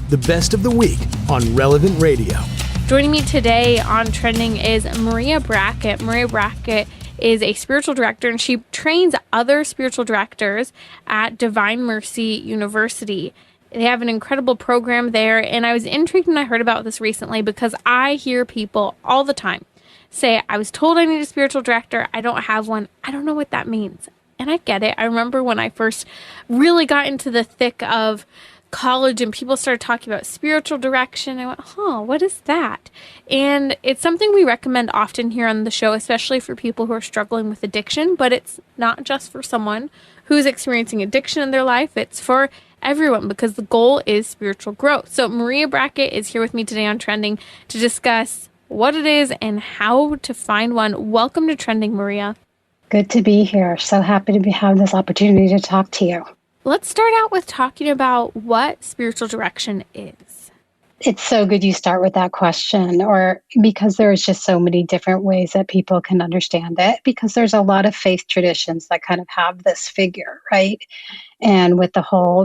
the best of the week on Relevant Radio. Joining me today on Trending is Maria Brackett. Maria Brackett is a spiritual director, and she trains other spiritual directors at Divine Mercy University. They have an incredible program there, and I was intrigued when I heard about this recently because I hear people all the time say, I was told I need a spiritual director. I don't have one. I don't know what that means. And I get it. I remember when I first really got into the thick of college and people started talking about spiritual direction. I went, what is that? And it's something we recommend often here on the show, especially for people who are struggling with addiction. But it's not just for someone who's experiencing addiction in their life. It's for everyone because the goal is spiritual growth. So Maria Brackett is here with me today on Trending to discuss what it is and how to find one. Welcome to Trending, Maria. Good to be here. So happy to have this opportunity to talk to you. Let's start out with talking about what spiritual direction is. It's so good you start with that question, or because there's just so many different ways that people can understand it, because there's a lot of faith traditions that kind of have this figure, right? And with the whole,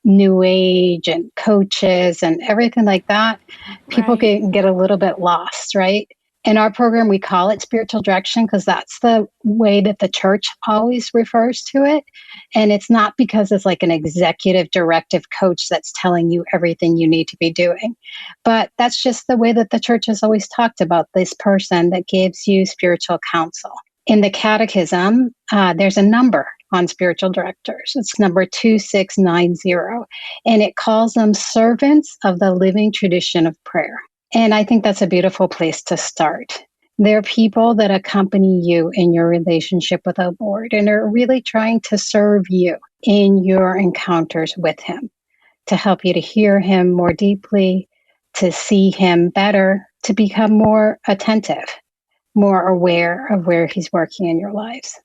new age and coaches and everything like that, people can get a little bit lost, right? In our program, we call it spiritual direction because that's the way that the church always refers to it. And it's not because it's like an executive directive coach that's telling you everything you need to be doing. But that's just the way that the church has always talked about this person that gives you spiritual counsel. In the catechism, there's a number on spiritual directors. It's number 2690. And it calls them servants of the living tradition of prayer. And I think that's a beautiful place to start. They're people that accompany you in your relationship with the Lord and are really trying to serve you in your encounters with Him, to help you to hear Him more deeply, to see Him better, to become more attentive, more aware of where He's working in your lives.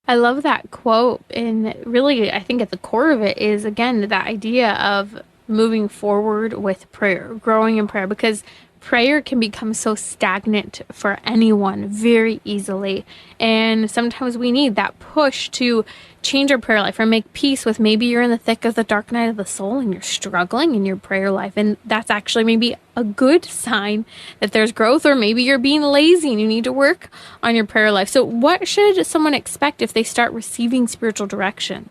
I love that quote. And really, I think at the core of it is, again, that idea of moving forward with prayer, growing in prayer, because prayer can become so stagnant for anyone very easily. And sometimes we need that push to change our prayer life or make peace with maybe you're in the thick of the dark night of the soul and you're struggling in your prayer life. And that's actually maybe a good sign that there's growth, or maybe you're being lazy and you need to work on your prayer life. So what should someone expect if they start receiving spiritual direction?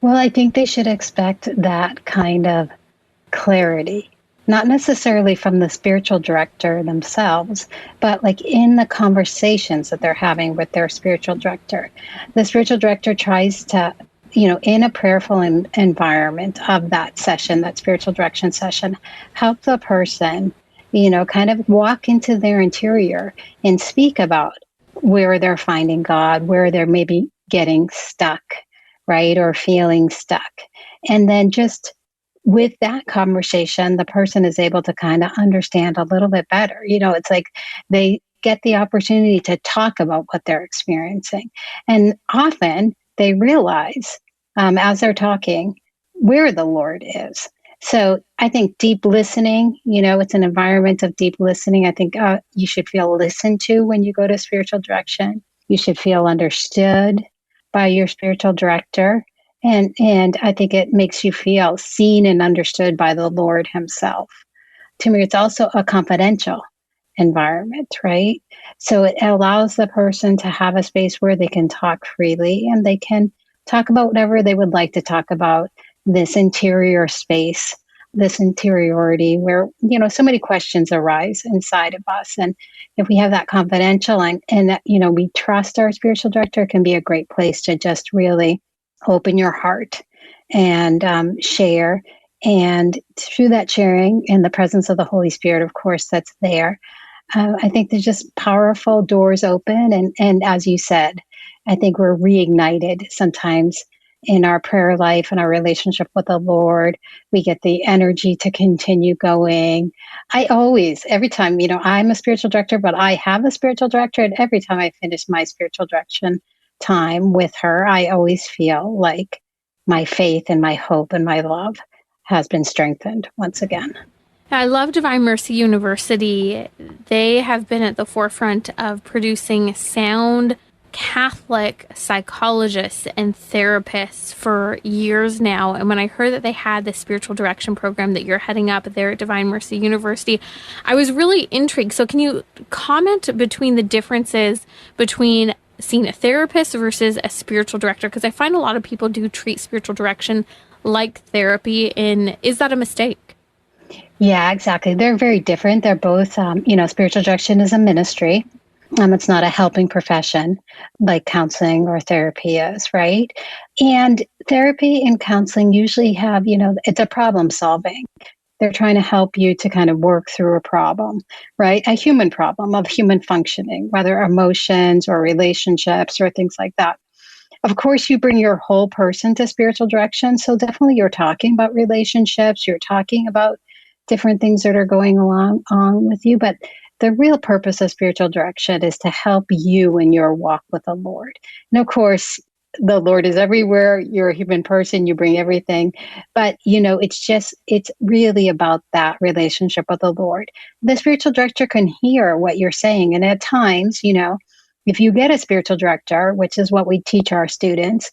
Well, I think they should expect that kind of clarity, not necessarily from the spiritual director themselves, but like in the conversations that they're having with their spiritual director. The spiritual director tries to, in a prayerful environment of that session, that spiritual direction session, help the person, kind of walk into their interior and speak about where they're finding God, where they're maybe getting stuck, right, or feeling stuck. And then just with that conversation, the person is able to kind of understand a little bit better. It's like they get the opportunity to talk about what they're experiencing. And often they realize as they're talking where the Lord is. So I think deep listening, it's an environment of deep listening. I think you should feel listened to when you go to spiritual direction. You should feel understood by your spiritual director. And I think it makes you feel seen and understood by the Lord Himself. To me, it's also a confidential environment, right? So it allows the person to have a space where they can talk freely and they can talk about whatever they would like to talk about, this interior space, this interiority where, so many questions arise inside of us. And if we have that confidential and that, we trust our spiritual director, it can be a great place to just really open your heart and share. And through that sharing and the presence of the Holy Spirit, of course, that's there, I think there's just powerful doors open. And as you said, I think we're reignited sometimes in our prayer life and our relationship with the Lord. We get the energy to continue going. I always, every time, I'm a spiritual director, but I have a spiritual director. And every time I finish my spiritual direction time with her, I always feel like my faith and my hope and my love has been strengthened once again. I love Divine Mercy University. They have been at the forefront of producing sound Catholic psychologists and therapists for years now. And when I heard that they had this spiritual direction program that you're heading up there at Divine Mercy University, I was really intrigued. So can you comment between the differences between seeing a therapist versus a spiritual director? Because I find a lot of people do treat spiritual direction like therapy. And is that a mistake? Yeah, exactly. They're very different. They're both, spiritual direction is a ministry. It's not a helping profession like counseling or therapy is, right? And therapy and counseling usually have, it's a problem solving. They're trying to help you to kind of work through a problem, right? A human problem of human functioning, whether emotions or relationships or things like that. Of course, you bring your whole person to spiritual direction. So definitely you're talking about relationships, you're talking about different things that are going along on with you. But the real purpose of spiritual direction is to help you in your walk with the Lord. And of course, the Lord is everywhere. You're a human person. You bring everything. But, it's really about that relationship with the Lord. The spiritual director can hear what you're saying. And at times, if you get a spiritual director, which is what we teach our students,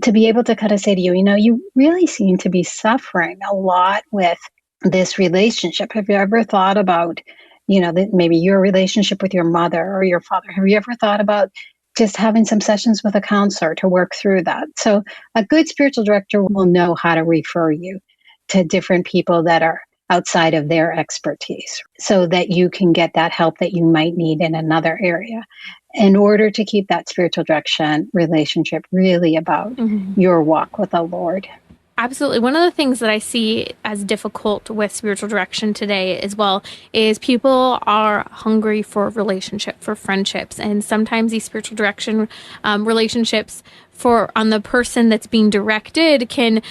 to be able to kind of say to you, you really seem to be suffering a lot with this relationship. Have you ever thought about that maybe your relationship with your mother or your father? Have you ever thought about just having some sessions with a counselor to work through that? So a good spiritual director will know how to refer you to different people that are outside of their expertise so that you can get that help that you might need in another area in order to keep that spiritual direction relationship really about your walk with the Lord. Absolutely. One of the things that I see as difficult with spiritual direction today as well is people are hungry for relationship, for friendships. And sometimes these spiritual direction relationships on the person that's being directed can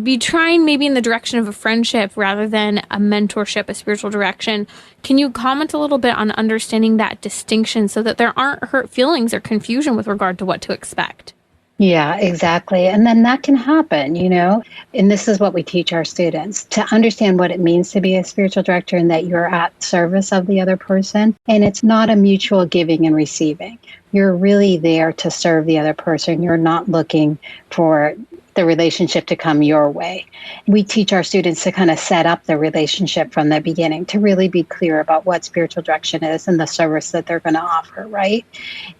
be trying maybe in the direction of a friendship rather than a mentorship, a spiritual direction. Can you comment a little bit on understanding that distinction so that there aren't hurt feelings or confusion with regard to what to expect? Yeah, exactly. And then that can happen, and this is what we teach our students to understand what it means to be a spiritual director and that you're at service of the other person. And it's not a mutual giving and receiving. You're really there to serve the other person. You're not looking for the relationship to come your way. We teach our students to kind of set up the relationship from the beginning to really be clear about what spiritual direction is and the service that they're going to offer, right?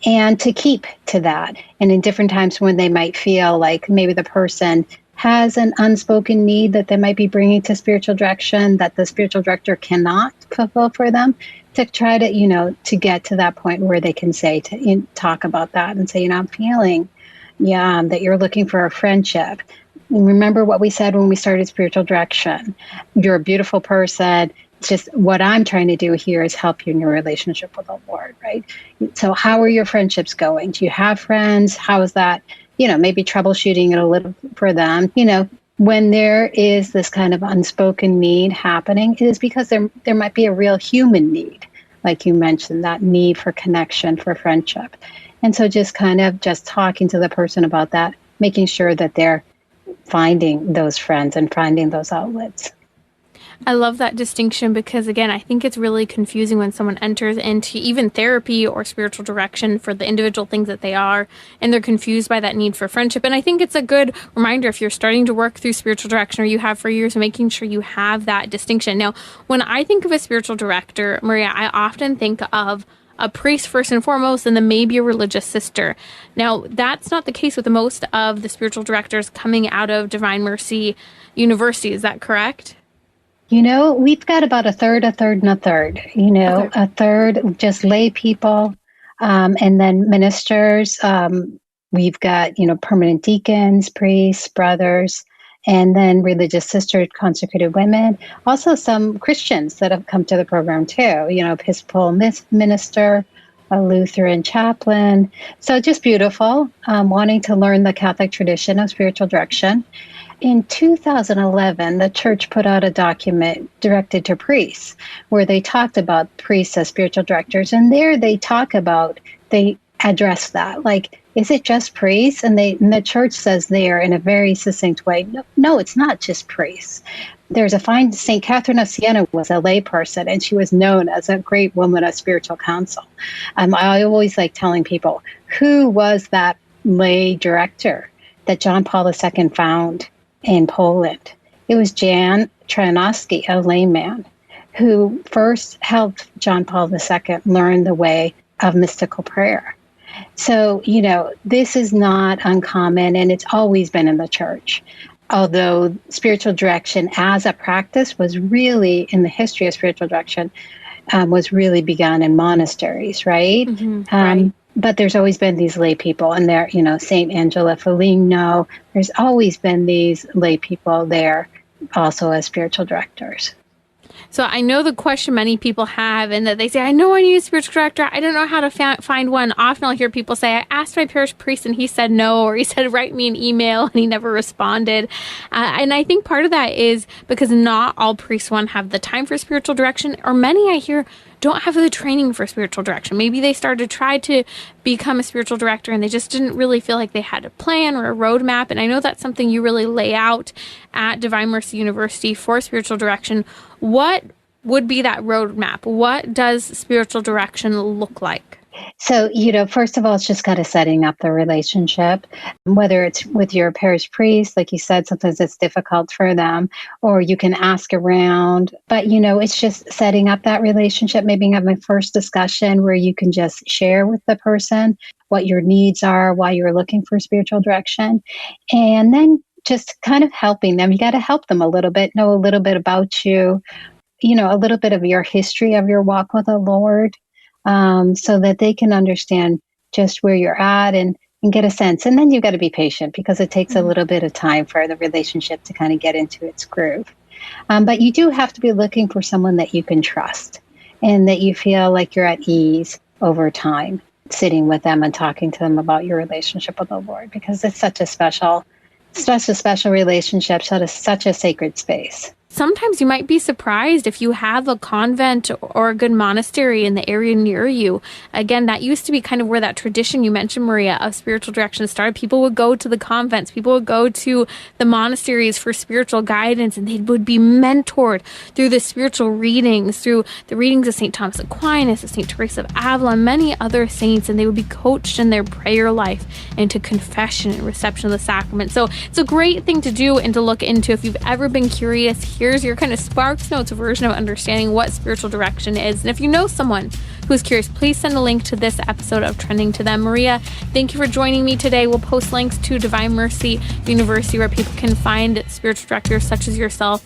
And to keep to that. And in different times when they might feel like maybe the person has an unspoken need that they might be bringing to spiritual direction that the spiritual director cannot fulfill for them, to try to, to get to that point where they can say, talk about that and say, I'm feeling that you're looking for a friendship. And remember what we said when we started spiritual direction. You're a beautiful person. It's just what I'm trying to do here is help you in your relationship with the Lord, right? So how are your friendships going? Do you have friends? How is that? Maybe troubleshooting it a little for them. When there is this kind of unspoken need happening, it is because there might be a real human need, like you mentioned, that need for connection, for friendship. And so just talking to the person about that, making sure that they're finding those friends and finding those outlets. I love that distinction because, again, I think it's really confusing when someone enters into even therapy or spiritual direction for the individual things that they are, and they're confused by that need for friendship. And I think it's a good reminder if you're starting to work through spiritual direction or you have for years, making sure you have that distinction. Now, when I think of a spiritual director, Maria, I often think of a priest first and foremost, and then maybe a religious sister. Now, that's not the case with most of the spiritual directors coming out of Divine Mercy University. Is that correct? We've got about a third, and a third. Okay. A third just lay people, and then ministers. We've got, permanent deacons, priests, brothers, and then religious sisters, consecrated women. Also some Christians that have come to the program too, Episcopal minister, a Lutheran chaplain. So just beautiful, wanting to learn the Catholic tradition of spiritual direction. In 2011, the church put out a document directed to priests where they talked about priests as spiritual directors. And there they talk about, they address that. Like, is it just priests? And the church says there in a very succinct way, no, it's not just priests. There's a fine St. Catherine of Siena was a layperson, and she was known as a great woman of spiritual counsel. I always like telling people, who was that lay director that John Paul II found in Poland? It was Jan Tranowski, a layman, who first helped John Paul II learn the way of mystical prayer. So, this is not uncommon, and it's always been in the church. Although spiritual direction as a practice was really, in the history of spiritual direction, was really begun in monasteries, right? Right. But there's always been these lay people, and there, Saint Angela Foligno, there's always been these lay people there also as spiritual directors. So I know the question many people have, and that they say, I know I need a spiritual director. I don't know how to find one. Often I'll hear people say, I asked my parish priest and he said no, or he said, write me an email, and he never responded. And I think part of that is because not all priests, one, have the time for spiritual direction, or many I hear don't have the training for spiritual direction. Maybe they started to try to become a spiritual director and they just didn't really feel like they had a plan or a roadmap. And I know that's something you really lay out at Divine Mercy University for spiritual direction. What would be that roadmap? What does spiritual direction look like? So, first of all, it's just kind of setting up the relationship, whether it's with your parish priest, like you said, sometimes it's difficult for them, or you can ask around. But, it's just setting up that relationship, maybe having a first discussion where you can just share with the person what your needs are, why you're looking for spiritual direction. And then just kind of helping them. You got to help them a little bit, know a little bit about you, a little bit of your history of your walk with the Lord. So that they can understand just where you're at and get a sense. And then you've got to be patient because it takes a little bit of time for the relationship to kind of get into its groove. But you do have to be looking for someone that you can trust and that you feel like you're at ease over time, sitting with them and talking to them about your relationship with the Lord, because it's such a special relationship, such a sacred space. Sometimes you might be surprised if you have a convent or a good monastery in the area near you. Again, that used to be kind of where that tradition you mentioned, Maria, of spiritual direction started. People would go to the convents, people would go to the monasteries for spiritual guidance, and they would be mentored through the spiritual readings, through the readings of St. Thomas Aquinas, of St. Teresa of Avila, many other saints, and they would be coached in their prayer life into confession and reception of the sacrament. So it's a great thing to do and to look into. If you've ever been curious, here's your kind of Sparks Notes version of understanding what spiritual direction is. And if you know someone who's curious, please send a link to this episode of Trending to them. Maria, thank you for joining me today. We'll post links to Divine Mercy University where people can find spiritual directors such as yourself